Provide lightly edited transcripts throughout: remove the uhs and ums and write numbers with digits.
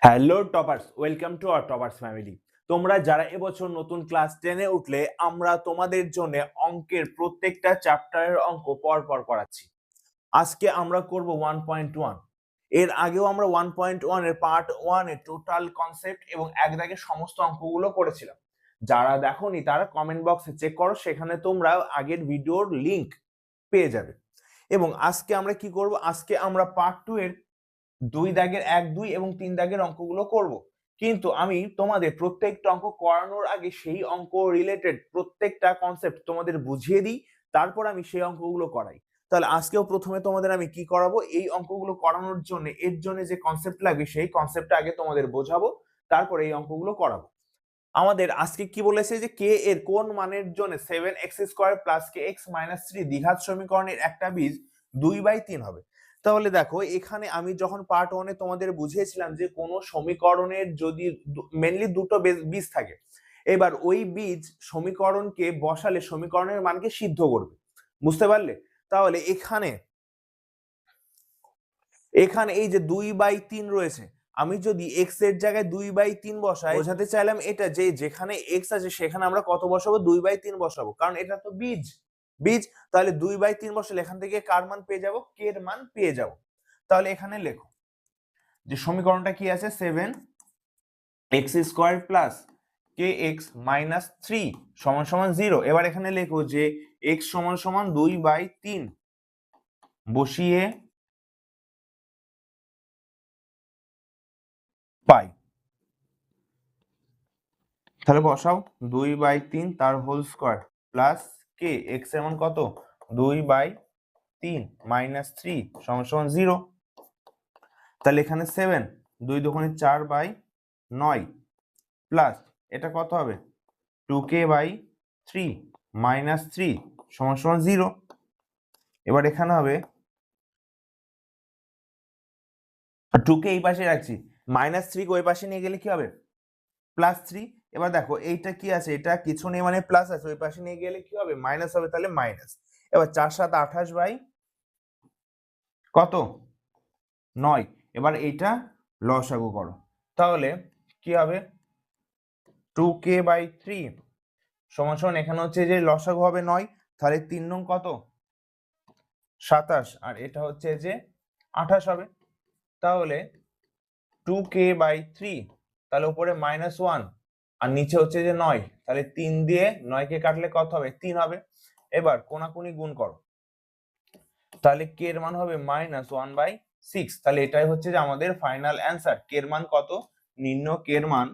Hello toppers, welcome to our toppers family. তোমরা যারা এবছর নতুন ক্লাস 10-এ উঠলে, আমরা তোমাদের জন্য অঙ্কের প্রত্যেকটা চ্যাপ্টারের অঙ্ক পর করাচ্ছি। আজকে আমরা করব 1.1। এর আগেও আমরা 1.1 এর পার্ট 1 এর টোটাল কনসেপ্ট এবং এক দাগে সমস্ত অঙ্কগুলো করেছিলাম। যারা দেখোনি তারা কমেন্ট বক্সে চেক করো, সেখানে তোমরা আগের ভিডিওর লিংক পেয়ে যাবে। এবং আজকে আমরা কি করব? আজকে আমরা পার্ট 2 এর 2 দাগের 1, 2 এবং 3 দাগের অঙ্কগুলো করব। কিন্তু আমি তোমাদের প্রত্যেকটা অঙ্ক করানোর আগে সেই অঙ্ক রিলেটেড প্রত্যেকটা কনসেপ্ট তোমাদের বুঝিয়ে দিই, তারপর আমি সেই অঙ্কগুলো করাই। তাহলে আজকেও প্রথমে তোমাদের আমি কি করাবো, এই অঙ্কগুলো করানোর জন্য এর জন্য যে কনসেপ্ট লাগবে সেই কনসেপ্টটা আগে তোমাদের বোঝাবো, তারপর এই অঙ্কগুলো করাবো। আমাদের আজকে কি বলেছে যে কে এর কোন মানের জন্য 7x² + kx - 3 দ্বিঘাত সমীকরণের একটা বীজ 2/3 হবে। তাহলে দেখো, এখানে আমি যখন পার্ট 1 এ তোমাদের বুঝিয়েছিলাম যে কোন সমীকরণের যদি মেইনলি দুটো বীজ থাকে, এবার ওই বীজ সমীকরণকে বসালে সমীকরণের মানকে সিদ্ধ করবে। বুঝতে পারলে? তাহলে এখানে এই যে 2/3 রয়েছে, আমি যদি x এর জায়গায় 2/3 বসাই, বোঝাতে চাইলাম এটা যে যেখানে x আছে সেখানে আমরা কত বসাবো? 2/3 বসাবো, কারণ এটা তো বীজ। তাহলে 2/3 বসালে এখান থেকে কার মান পেয়ে যাব? k এর মান পেয়ে যাব। তাহলে এখানে লেখো যে সমীকরণটা কি আছে, 7x² + kx - 3 = 0। এবার এখানে লেখো যে x = 2/3 বসিয়ে পাই। তাহলে বসাও 2/3 তার হোল স্কয়ার প্লাস কে এক্স এর মান কত? 2/3 - 3 = 0। তাহলে এখানে 7 2 দুগুণে 4/9 প্লাস এটা কত হবে? 2k/3 - 3 = 0। এবার এখানে হবে 2k এই পাশে রাখছি, -3 ওই পাশে নিয়ে গেলে কি হবে? +3। এবার দেখো এইটা কি আছে, এটা কিছু নেই মানে প্লাস আছে, ওই পাশে নিয়ে গেলে কি হবে? মাইনাস হবে, তাহলে মাইনাস। এবার 4 7 28 বাই কত? 9। এবার এইটা লসাগু করো, তাহলে কি হবে? 2k/3 সমান এখানে হচ্ছে যে লসাগু হবে 9, তাহলে 3 নং কত? 27, আর এটা হচ্ছে যে 28 হবে। তাহলে 2k/3, তাহলে উপরে -1 আর নিচে হচ্ছে যে 9, তাহলে 3 দিয়ে 9 কে কাটলে কত হবে? 3 হবে। এবার কোনাকুনি গুণ করো, তাহলে k এর মান হবে -1/6। তাহলে এটাই হচ্ছে যে আমাদের ফাইনাল অ্যান্সার। k এর মান কত? নির্ণয় k এর মান,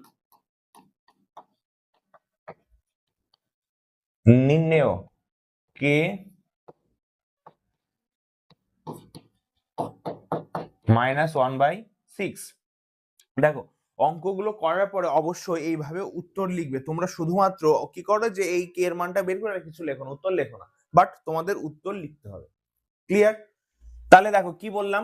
নির্ণয় k -1/6। দেখো, অঙ্কগুলো করার পরে অবশ্যই এইভাবে উত্তর লিখবে। তোমরা শুধুমাত্র কি করো যে এই k এর মানটা বের করে কিছু লেখো না, উত্তর লেখো না, বাট তোমাদের উত্তর লিখতে হবে। ক্লিয়ার? তাহলে দেখো কি বললাম,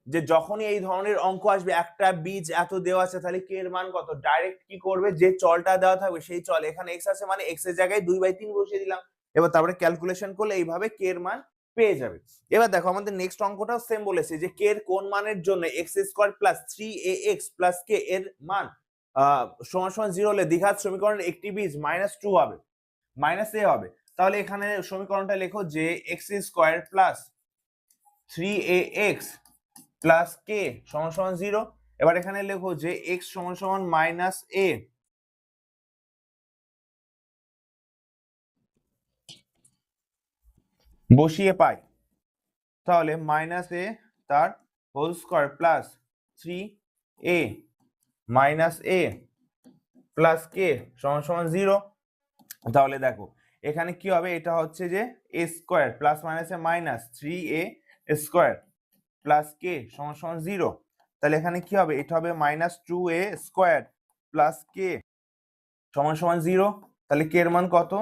যে যখনই এই ধরনের অঙ্ক আসবে, একটা বীজ এত দেওয়া আছে, তাহলে k এর মান কত? ডাইরেক্ট কি করবে, যে চলটা দেওয়া থাকবে সেই চল, এখানে x আছে মানে x এর জায়গায় 2/3 বসিয়ে দিলাম। এবার তারপরে ক্যালকুলেশন করলে এইভাবে k এর মান পেয়ে যাবে। এবার দেখো আমাদের নেক্সট অঙ্কটাও সেম বলেছে যে k এর কোন মানের জন্য x² + 3ax + k এর মান সমান 0 হলে দ্বিঘাত সমীকরণের একটি বীজ -2 হবে, -a হবে। তাহলে এখানে সমীকরণটা লেখো যে x² + 3ax + k = 0। এবার এখানে লেখো যে x = -a, বসিয়ে পাই। তাহলে -a তার whole square plus 3a - a plus k = 0। তাহলে দেখো এখানে কি হবে, এটা হচ্ছে যে a স্কয়ার প্লাস মাইনাসে মাইনাস 3a² প্লাস k = 0। তাহলে এখানে কি হবে? এটা হবে -2a² প্লাস k = 0। তাহলে k এর মান কত?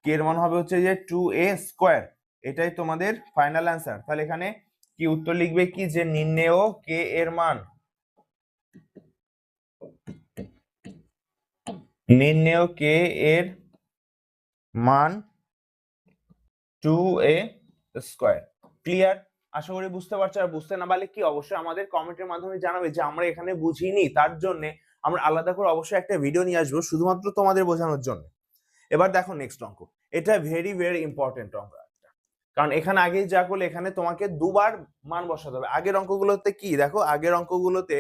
k এর মান হবে হচ্ছে যে 2a²। এটাই তোমাদের ফাইনাল অ্যান্সার। তাহলে এখানে কি উত্তর লিখবে, কি যে নির্ণেয় k এর মান, নির্ণেয় k এর মান 2a²। ক্লিয়ার? আশা করি বুঝতে পারছো। আর বুঝতে না পারলে কি অবশ্যই আমাদের কমেন্টের মাধ্যমে জানাবে যে আমরা এখানে বুঝিনি, তার জন্য আমরা আলাদা করে অবশ্যই একটা ভিডিও নিয়ে আসবো শুধুমাত্র তোমাদের বোঝানোর জন্য। এবার দেখো নেক্সট অঙ্ক, এটা ভেরি ভেরি ইম্পর্টেন্ট অঙ্ক, কারণ এখানে আগেই যা করলে এখানে তোমাকে দুবার মান বসাতে হবে। আগের অঙ্কগুলোতে কি দেখো, আগের অঙ্কগুলোতে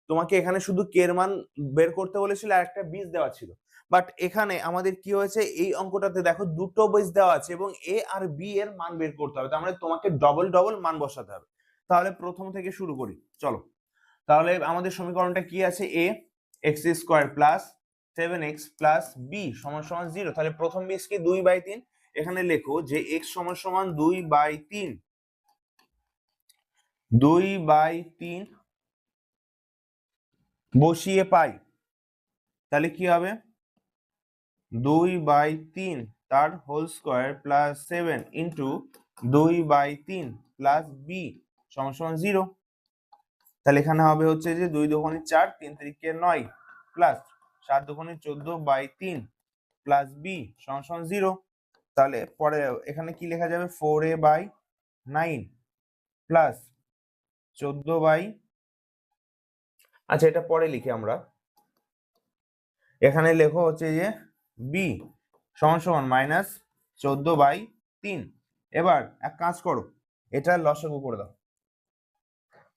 তোমাকে এখানে শুধু কে এর মান বের করতে বলেছিল আর একটা বীজ দেওয়া ছিল, বাট এখানে আমাদের কি হয়েছে, এই অঙ্কটাতে দেখো দুটো বীজ দেওয়া আছে এবং এ আর বি এর মান বের করতে হবে, তার মানে তোমাকে ডবল ডবল মান বসাতে হবে। তাহলে প্রথম থেকে শুরু করি, চলো। তাহলে আমাদের সমীকরণটা কি আছে, A X square plus 7x plus B সমান সমান 0। তাহলে প্রথম বীজ কি 2/3, এখানে লেখো যে x সমান সমান 2/3, 2/3 বসিয়ে পাই, তাহলে কি হবে 2/3 তার whole square plus 7 into 2/3 plus B সমান সমান 0। তাহলে এখানে হবে হচ্ছে যে 2 দুগুণে 4, 3 3 9 প্লাস 7 দুগুণে 14/3 প্লাস বি সমান সমান 0। তাহলে পরে এখানে কি লেখা যাবে 4a/9 প্লাস 14 আচ্ছা এটা পরে লিখি আমরা, এখানে লেখো হচ্ছে যে বি সমান সমান মাইনাস 14/3। এবার এক কাজ করো, এটা লসাগু করে দাও,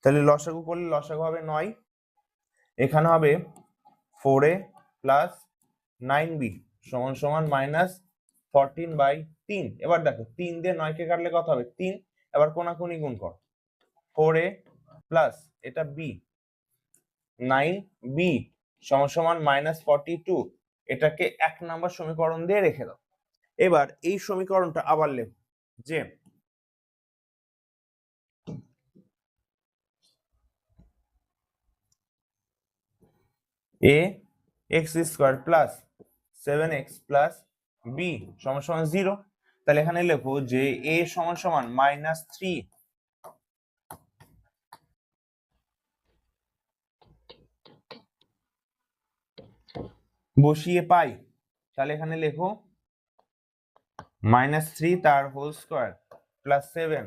তাহলে লসাগু করলে লসাগু হবে 9, এখানে হবে 4a প্লাস 9b সমান সমান মাইনাস 14/3। এবার দেখো 3 দিয়ে 9 কে কাটলে কত হবে 3, এবার কোনাকুনি গুণ কর, 4a প্লাস এটা b 9b সমান সমান মাইনাস 42, এটাকে 1 নাম্বার সমীকরণ দিয়ে রেখে দাও। এবার এই সমীকরণটা আবার লেখ যে a x square plus 7x plus B সমান সমান 0। তাহলে এখানে লেখো যে a সমান সমান -3 বসিয়ে পাই, তাহলে এখানে লেখো -3 তার whole square plus 7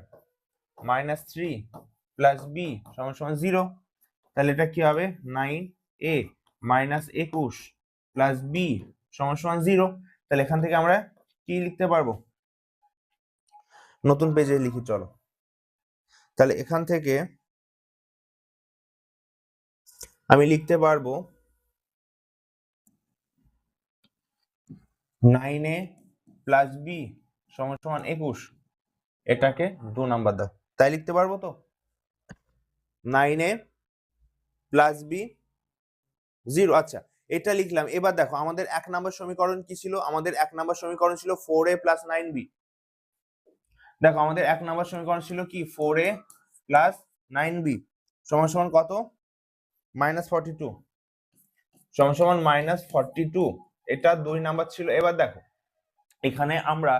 -3 plus B সমান সমান 0। তাহলে এটা কি হবে 9a -21 প্লাস বি সমান সমান 0। তাহলে এখান থেকে আমরা কি লিখতে পারবো, নতুন পেজে লিখি চলো। তাহলে এখান থেকে আমি লিখতে পারবো 9a প্লাস বি সমান সমান 21, এটাকে 2 নাম্বার দাও, তাই লিখতে পারবো তো 9a প্লাস বি 0। আচ্ছা এটা লিখলাম। এবার দেখো আমাদের 1 নাম্বার সমীকরণ কি ছিল, আমাদের 1 নাম্বার সমীকরণ ছিল 4a প্লাস 9b। দেখো আমাদের 1 নাম্বার সমীকরণ ছিল কি 4a প্লাস 9b সমান সমান কত -42 সমান সমান -42, এটা 2 নাম্বার ছিল। এবার দেখো এখানে আমরা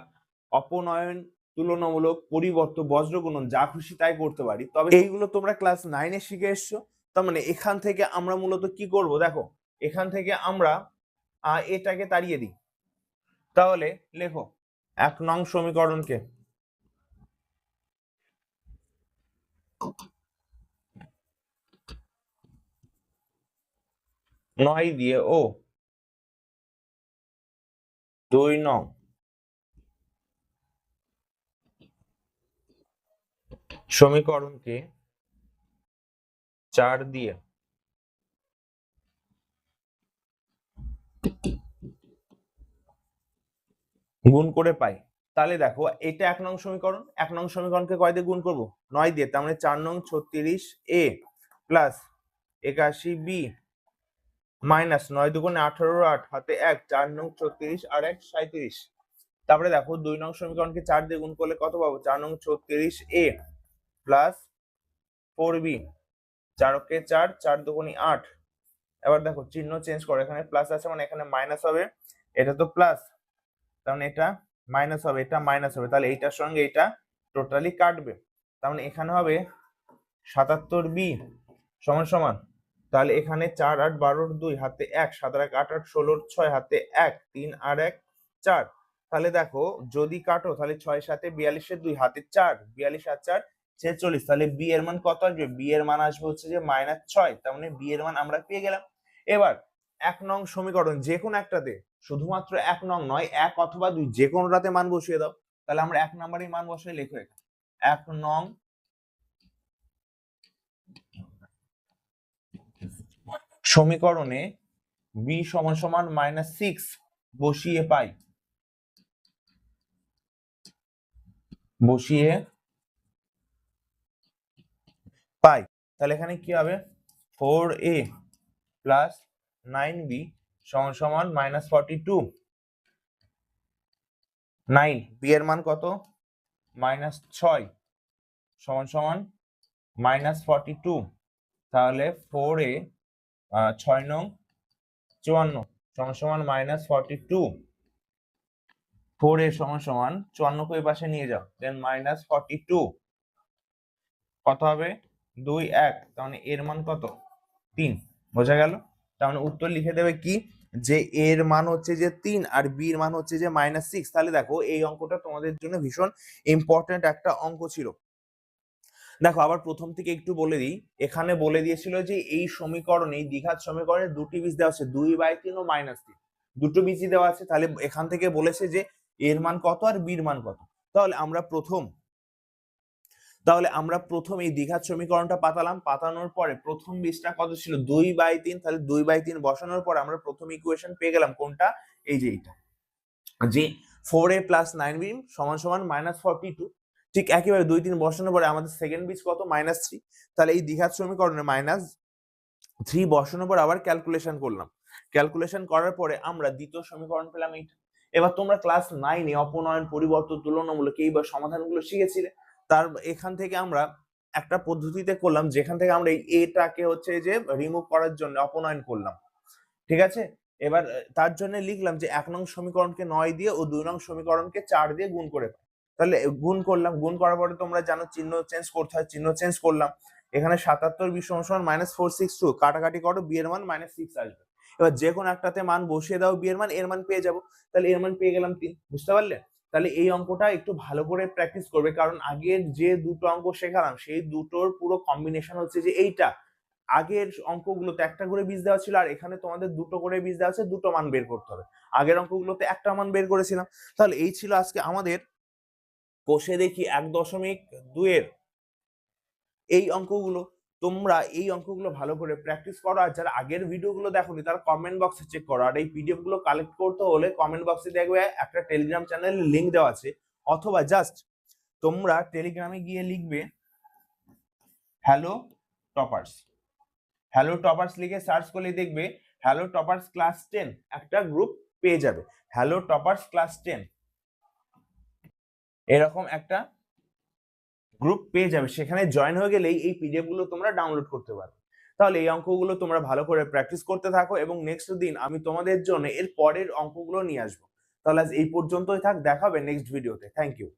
অপনয়ন, তুলনামূলক, পরিবর্তন, বজ্রগুণন যা খুশি তাই করতে পারি, তবে এইগুলো তোমরা ক্লাস 9 এ শিখে এসছো। তার মানে এখান থেকে আমরা মূলত কি করব, দেখো এখান থেকে আমরা এটাকে তাড়িয়ে দিই। তাহলে লেখো 1 নং সমীকরণকে 9 দিয়ে ও 2 নং সমীকরণকে 4 দিয়ে গুণ করে পাই। তাহলে দেখো এটা 1 নং সমীকরণ, 1 নং সমীকরণকে কয় দিয়ে গুণ করব 9 দিয়ে, তার মানে 4 নং 36a প্লাস 81b মাইনাস 9 দুগুণে 18 8 হাতে 1, 4 নং 36 আর 1 37। তারপরে দেখো 2 নং সমীকরণকে 4 দিয়ে গুণ করলে কত পাবো 4 নং 36a প্লাস 4b, 4 কে 4, 4 দুগুণে 8। এবার দেখো চিহ্ন চেঞ্জ করে, এখানে প্লাস আছে মানে এখানে মাইনাস হবে, এটা তো প্লাস তার মানে এটা মাইনাস হবে, এটা মাইনাস হবে, তাহলে এইটার সঙ্গে এটা টোটালি কাটবে, তার মানে এখানে হবে 77b সমান সমান, তাহলে এখানে 4 8 12 2 হাতে 1, 7 1 8 8 16 6 হাতে 1, 3 আর 1 4। তাহলে দেখো যদি কাটো তাহলে 6 7 42 2 হাতে 4, 42 আর 4 46, তাহলে বি এর মান কত আসবে? বি এর মান আসবে হচ্ছে যে -6, তার মানে বি এর মান আমরা পেয়ে গেলাম। এবার 1 নং সমীকরণ যে কোনো একটাতে, শুধুমাত্র 1 নং নয়, 1 অথবা 2 যে কোনোটাতে মান বসিয়ে দাও। তাহলে আমরা 1 নম্বরে মান বসাই, লেখো 1 নং সমীকরণে বি সমান সমান -6 বসিয়ে পাই, তাহলে এখানে কি হবে? 4a প্লাস 9b সমান সমান -42। 9 b এর মান কত? -6 সমান সমান -42, তাহলে 4a 6 নং 54 সমান সমান -42। 4a সমান সমান 54 কে পাশে নিয়ে যাও, দেন -42 কত হবে? 2 1, তার মানে এর মান কত? 3। বোঝা গেল? তার মানে উত্তর লিখে দেবে কি, যে এর মান হচ্ছে যে 3 আর বি এর মান হচ্ছে যে -6। তাহলে দেখো এই অঙ্কটা তোমাদের জন্য ভীষণ ইম্পর্টেন্ট একটা অঙ্ক ছিল। দেখো আবার প্রথম থেকে একটু বলে দিই, এখানে বলে দিয়েছিল যে এই সমীকরণে, এই দ্বিঘাত সমীকরণে দুটি বীজ দেওয়া আছে, 2/3 ও -3, দুটো বীজই দেওয়া আছে। তাহলে এখান থেকে বলেছে যে এর মান কত আর বির মান কত। তাহলে আমরা প্রথম এই দ্বিঘাত সমীকরণটা পাতালাম। পাতানোর পরে প্রথম বীজটা কত ছিল? 2/3। তাহলে 2/3 বসানোর পর আমরা প্রথম ইকুয়েশন পেয়ে গেলাম কোনটা? এই যে এইটা, যে 4a + 9b সমান সমান -42। ঠিক একইভাবে 2 3 বসানোর পরে আমাদের সেকেন্ড বীজ কত? -3। তাহলে এই দ্বিঘাত সমীকরণে -3 বসানোর পর আবার ক্যালকুলেশন করলাম। ক্যালকুলেশন করার পরে আমরা দ্বিতীয় সমীকরণ পেলাম এইটা। এবার তোমরা ক্লাস 9 এ অপনয়ন, পরিবর্তন, তুলনামূলক এই সমাধানগুলো শিখেছিলে। তার এখান থেকে আমরা একটা পদ্ধতিতে করলাম, যেখান থেকে আমরা এই এটাকে হচ্ছে যে রিমুভ করার জন্য অপনয়ন করলাম। ঠিক আছে? এবার তার জন্য লিখলাম যে 1 নং সমীকরণকে 9 দিয়ে ও 2 নং সমীকরণকে 4 দিয়ে গুণ করে পাই। তাহলে গুণ করলাম, গুণ করার পরে তোমরা জানো চিহ্ন চেঞ্জ করতে হয়, চিহ্ন চেঞ্জ করলাম। এখানে 77 বি সমান সমান -462, কাটাকাটি করো, বি এর মান -6 আসবে। এবার যে কোনো একটাতে মান বসিয়ে দাও, বি এর মান, এর মান পেয়ে যাবো। তাহলে এর মান পেয়ে গেলাম 3। বুঝতে পারলে? তাহলে এই অঙ্কটা একটু ভালো করে প্র্যাকটিস করবে, কারণ আগের যে দুটো অঙ্ক শেখালাম সেই দুটোর পুরো কম্বিনেশন হচ্ছে যে এইটা। আগের অঙ্কগুলোতে একটা করে বীজ দেওয়া ছিল, আর এখানে তোমাদের দুটো করে বীজ দেওয়া আছে, দুটো মান বের করতে হবে। আগের অঙ্কগুলোতে একটা মান বের করেছিলাম। তাহলে এই ছিল আজকে আমাদের কোষে দেখি 1.2 এর এই অঙ্কগুলো। তোমরা এই অঙ্কগুলো ভালো করে প্র্যাকটিস করো, আর যারা আগের ভিডিওগুলো দেখোনি তারা কমেন্ট বক্সে চেক করো। আর এই পিডিএফ গুলো কালেক্ট করতে হলে কমেন্ট বক্সে দেখবে একটা টেলিগ্রাম চ্যানেলের লিংক দেওয়া আছে, অথবা জাস্ট তোমরা টেলিগ্রামে গিয়ে লিখবে হ্যালো টপার্স, হ্যালো টপার্স লিখে সার্চ করলে দেখবে হ্যালো টপার্স ক্লাস 10 একটা গ্রুপ পেয়ে যাবে। হ্যালো টপার্স ক্লাস 10 এরকম একটা গ্রুপ পেয়ে যাবে, সেখানে জয়েন হয়ে গেলেই এই পিডিএফ গুলো তোমরা ডাউনলোড করতে পারবে। তাহলে এই অঙ্কগুলো তোমরা ভালো করে প্র্যাকটিস করতে থাকো, এবং নেক্সট দিন আমি তোমাদের জন্য এর পরের অঙ্কগুলো নিয়ে আসবো। তাহলে আজ এই পর্যন্তই থাক, দেখাবে নেক্সট ভিডিওতে। Thank you.